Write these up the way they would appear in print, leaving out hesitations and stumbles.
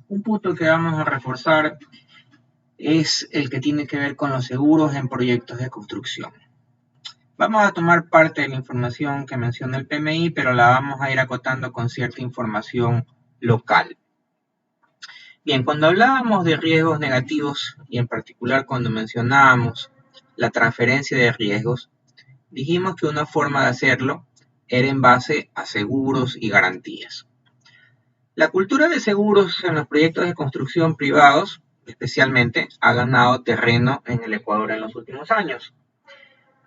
Un punto que vamos a reforzar es el que tiene que ver con los seguros en proyectos de construcción. Vamos a tomar parte de la información que menciona el PMI, pero la vamos a ir acotando con cierta información local. Bien, cuando hablábamos de riesgos negativos y en particular cuando mencionábamos la transferencia de riesgos, dijimos que una forma de hacerlo era en base a seguros y garantías. La cultura de seguros en los proyectos de construcción privados, especialmente, ha ganado terreno en el Ecuador en los últimos años.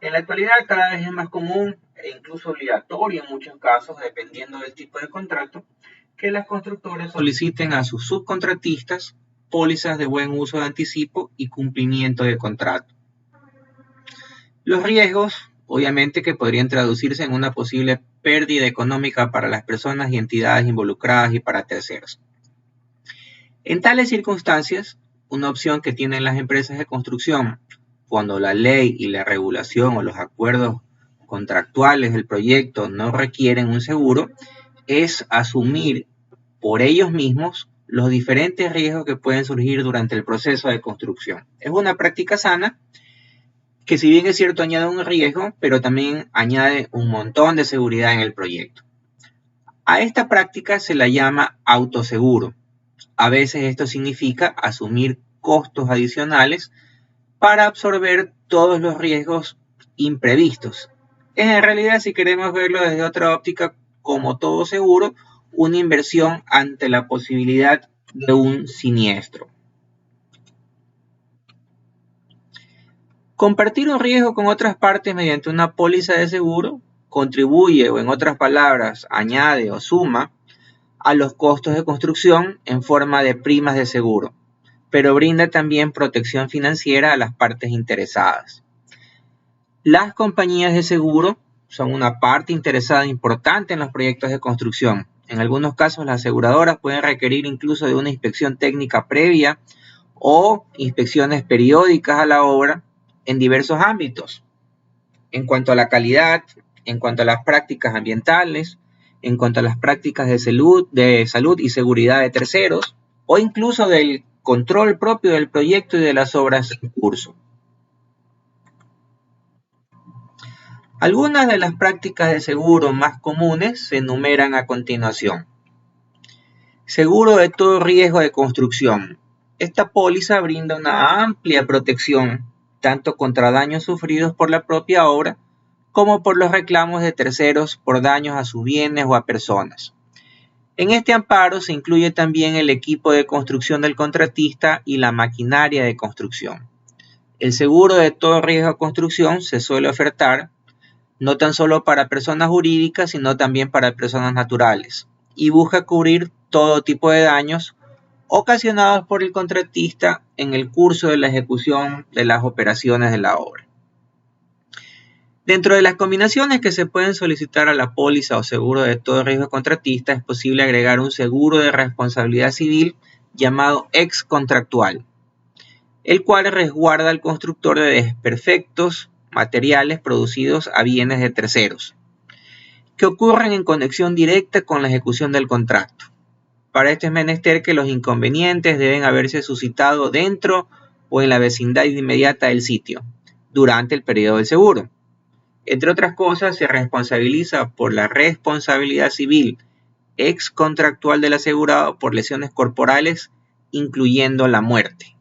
En la actualidad cada vez es más común e incluso obligatorio en muchos casos, dependiendo del tipo de contrato, que las constructoras soliciten a sus subcontratistas pólizas de buen uso de anticipo y cumplimiento de contrato. Los riesgos, obviamente, que podrían traducirse en una posible pérdida económica para las personas y entidades involucradas y para terceros. En tales circunstancias, una opción que tienen las empresas de construcción cuando la ley y la regulación o los acuerdos contractuales del proyecto no requieren un seguro es asumir por ellos mismos los diferentes riesgos que pueden surgir durante el proceso de construcción. Es una práctica sana que, si bien es cierto, añade un riesgo, pero también añade un montón de seguridad en el proyecto. A esta práctica se la llama autoseguro. A veces esto significa asumir costos adicionales para absorber todos los riesgos imprevistos. En realidad, si queremos verlo desde otra óptica, como todo seguro, una inversión ante la posibilidad de un siniestro. Compartir un riesgo con otras partes mediante una póliza de seguro contribuye, o en otras palabras, añade o suma a los costos de construcción en forma de primas de seguro, pero brinda también protección financiera a las partes interesadas. Las compañías de seguro son una parte interesada importante en los proyectos de construcción. En algunos casos, las aseguradoras pueden requerir incluso de una inspección técnica previa o inspecciones periódicas a la obra en diversos ámbitos, en cuanto a la calidad, en cuanto a las prácticas ambientales, en cuanto a las prácticas de salud y seguridad de terceros, o incluso del control propio del proyecto y de las obras en curso. Algunas de las prácticas de seguro más comunes se enumeran a continuación. Seguro de todo riesgo de construcción. Esta póliza brinda una amplia protección tanto contra daños sufridos por la propia obra como por los reclamos de terceros por daños a sus bienes o a personas. En este amparo se incluye también el equipo de construcción del contratista y la maquinaria de construcción. El seguro de todo riesgo de construcción se suele ofertar no tan solo para personas jurídicas, sino también para personas naturales, y busca cubrir todo tipo de daños ocasionados por el contratista en el curso de la ejecución de las operaciones de la obra. Dentro de las combinaciones que se pueden solicitar a la póliza o seguro de todo riesgo contratista, es posible agregar un seguro de responsabilidad civil llamado excontractual, el cual resguarda al constructor de desperfectos materiales producidos a bienes de terceros, que ocurren en conexión directa con la ejecución del contrato. Para esto es menester que los inconvenientes deben haberse suscitado dentro o en la vecindad inmediata del sitio, durante el periodo del seguro. Entre otras cosas, se responsabiliza por la responsabilidad civil excontractual del asegurado por lesiones corporales, incluyendo la muerte.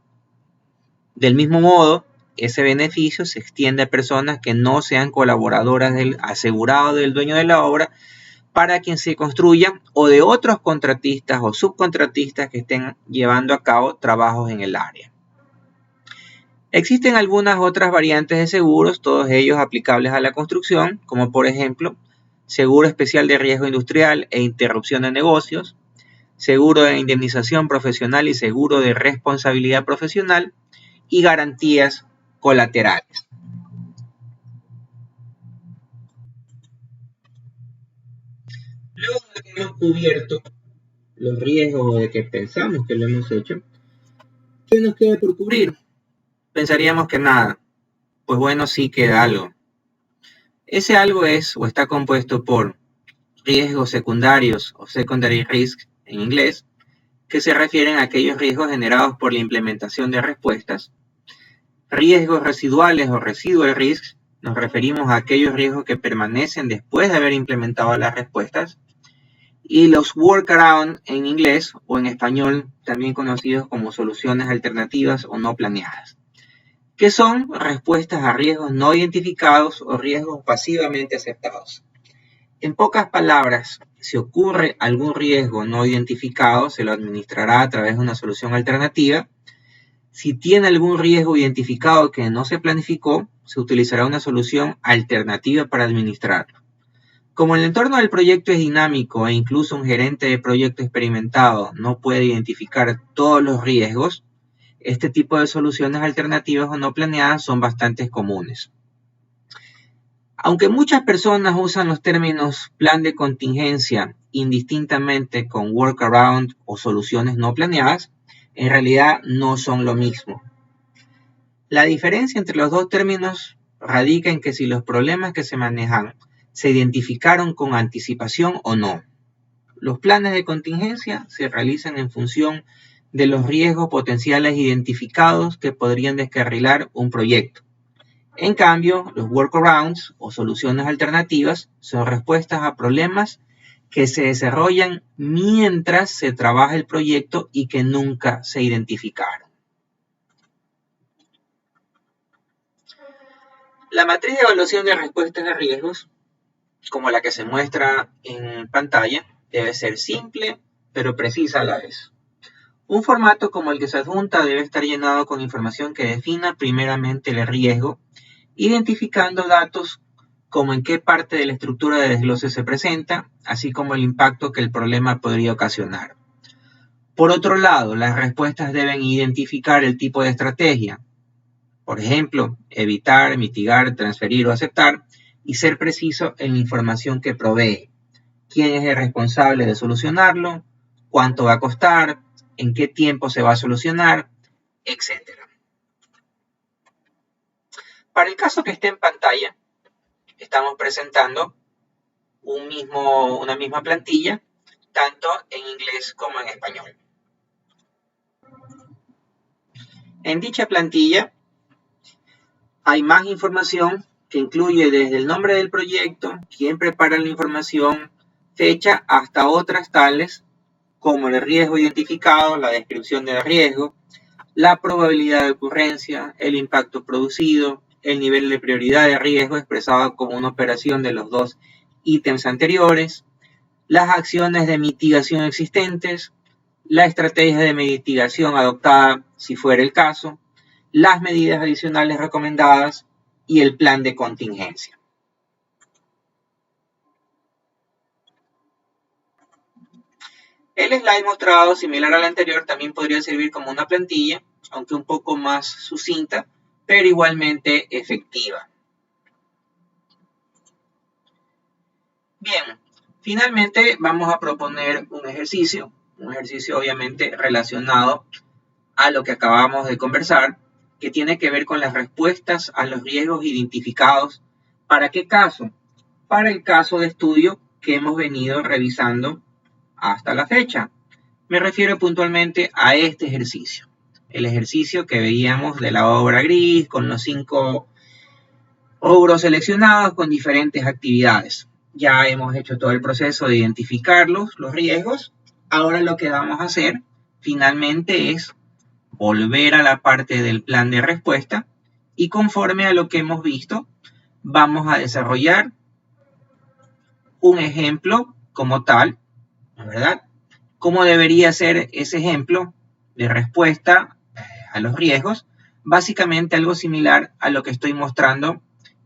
Del mismo modo, ese beneficio se extiende a personas que no sean colaboradoras del asegurado del dueño de la obra para quien se construya, o de otros contratistas o subcontratistas que estén llevando a cabo trabajos en el área. Existen algunas otras variantes de seguros, todos ellos aplicables a la construcción, como por ejemplo, seguro especial de riesgo industrial e interrupción de negocios, seguro de indemnización profesional y seguro de responsabilidad profesional, y garantías colaterales. Luego de que hemos cubierto los riesgos o de que pensamos que lo hemos hecho, ¿qué nos queda por cubrir? Pensaríamos que nada. Pues bueno, sí queda algo. Ese algo es o está compuesto por riesgos secundarios o secondary risk en inglés, que se refieren a aquellos riesgos generados por la implementación de respuestas. Riesgos residuales o residual risks, nos referimos a aquellos riesgos que permanecen después de haber implementado las respuestas. Y los workaround en inglés o en español, también conocidos como soluciones alternativas o no planeadas, que son respuestas a riesgos no identificados o riesgos pasivamente aceptados. En pocas palabras, si ocurre algún riesgo no identificado, se lo administrará a través de una solución alternativa. Si tiene algún riesgo identificado que no se planificó, se utilizará una solución alternativa para administrarlo. Como el entorno del proyecto es dinámico e incluso un gerente de proyecto experimentado no puede identificar todos los riesgos, este tipo de soluciones alternativas o no planeadas son bastante comunes. Aunque muchas personas usan los términos plan de contingencia indistintamente con workaround o soluciones no planeadas, en realidad no son lo mismo. La diferencia entre los dos términos radica en que si los problemas que se manejan se identificaron con anticipación o no. Los planes de contingencia se realizan en función de los riesgos potenciales identificados que podrían descarrilar un proyecto. En cambio, los workarounds o soluciones alternativas son respuestas a problemas que se desarrollan mientras se trabaja el proyecto y que nunca se identificaron. La matriz de evaluación de respuestas a riesgos, como la que se muestra en pantalla, debe ser simple pero precisa a la vez. Un formato como el que se adjunta debe estar llenado con información que defina primeramente el riesgo, identificando datos como en qué parte de la estructura de desglose se presenta, así como el impacto que el problema podría ocasionar. Por otro lado, las respuestas deben identificar el tipo de estrategia, por ejemplo, evitar, mitigar, transferir o aceptar, y ser preciso en la información que provee. ¿Quién es el responsable de solucionarlo? ¿Cuánto va a costar? ¿En qué tiempo se va a solucionar? Etcétera. Para el caso que esté en pantalla, estamos presentando una misma plantilla, tanto en inglés como en español. En dicha plantilla hay más información que incluye desde el nombre del proyecto, quién prepara la información, fecha, hasta otras tales como el riesgo identificado, la descripción del riesgo, la probabilidad de ocurrencia, el impacto producido, el nivel de prioridad de riesgo expresado como una operación de los dos ítems anteriores, las acciones de mitigación existentes, la estrategia de mitigación adoptada si fuera el caso, las medidas adicionales recomendadas y el plan de contingencia. El slide mostrado, similar al anterior, también podría servir como una plantilla, aunque un poco más sucinta, pero igualmente efectiva. Bien, finalmente vamos a proponer un ejercicio obviamente relacionado a lo que acabamos de conversar, que tiene que ver con las respuestas a los riesgos identificados. ¿Para qué caso? Para el caso de estudio que hemos venido revisando hasta la fecha. Me refiero puntualmente a este ejercicio. El ejercicio que veíamos de la obra gris con los 5 rubros seleccionados con diferentes actividades. Ya hemos hecho todo el proceso de identificarlos, los riesgos. Ahora lo que vamos a hacer finalmente es volver a la parte del plan de respuesta y conforme a lo que hemos visto, vamos a desarrollar un ejemplo como tal, ¿verdad? ¿Cómo debería ser ese ejemplo de respuesta a los riesgos? Básicamente algo similar a lo que estoy mostrando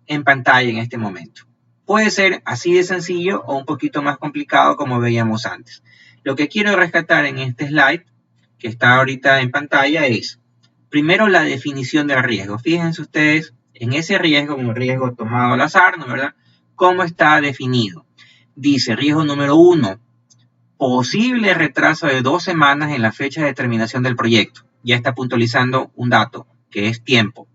en pantalla en este momento. Puede ser así de sencillo o un poquito más complicado como veíamos antes. Lo que quiero rescatar en este slide que está ahorita en pantalla es, primero, la definición del riesgo. Fíjense ustedes en ese riesgo, un riesgo tomado al azar, ¿no? ¿Verdad? ¿Cómo está definido? Dice, riesgo número 1, posible retraso de 2 semanas en la fecha de terminación del proyecto. Ya está puntualizando un dato, que es tiempo.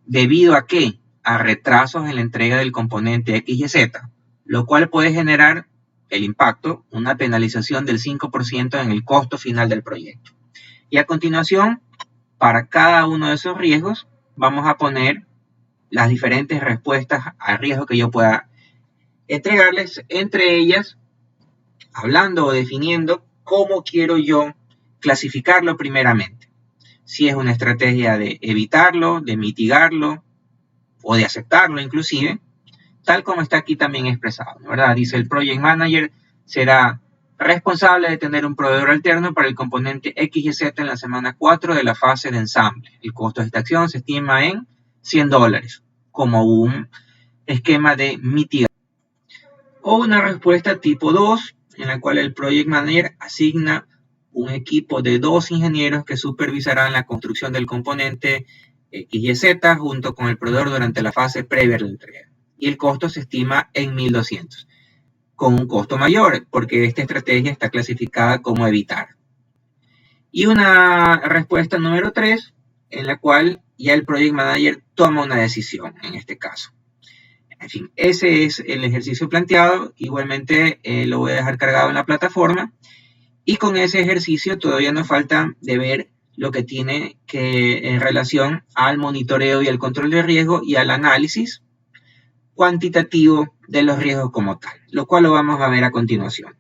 ¿Debido a qué? A retrasos en la entrega del componente X y Z, lo cual puede generar el impacto, una penalización del 5% en el costo final del proyecto. Y a continuación, para cada uno de esos riesgos, vamos a poner las diferentes respuestas al riesgo que yo pueda entregarles, entre ellas, hablando o definiendo cómo quiero yo clasificarlo primeramente. Si es una estrategia de evitarlo, de mitigarlo o de aceptarlo inclusive, tal como está aquí también expresado, ¿verdad? Dice el Project Manager será responsable de tener un proveedor alterno para el componente X y Z en la semana 4 de la fase de ensamble. El costo de esta acción se estima en $100 como un esquema de mitigación. O una respuesta tipo 2, en la cual el Project Manager asigna un equipo de 2 ingenieros que supervisarán la construcción del componente X y Z junto con el proveedor durante la fase previa a la entrega. Y el costo se estima en 1.200, con un costo mayor, porque esta estrategia está clasificada como evitar. Y una respuesta número 3, en la cual ya el Project Manager toma una decisión, en este caso. En fin, ese es el ejercicio planteado. Igualmente lo voy a dejar cargado en la plataforma. Y con ese ejercicio todavía nos falta de ver lo que tiene que en relación al monitoreo y al control de riesgo y al análisis cuantitativo de los riesgos como tal, lo cual lo vamos a ver a continuación.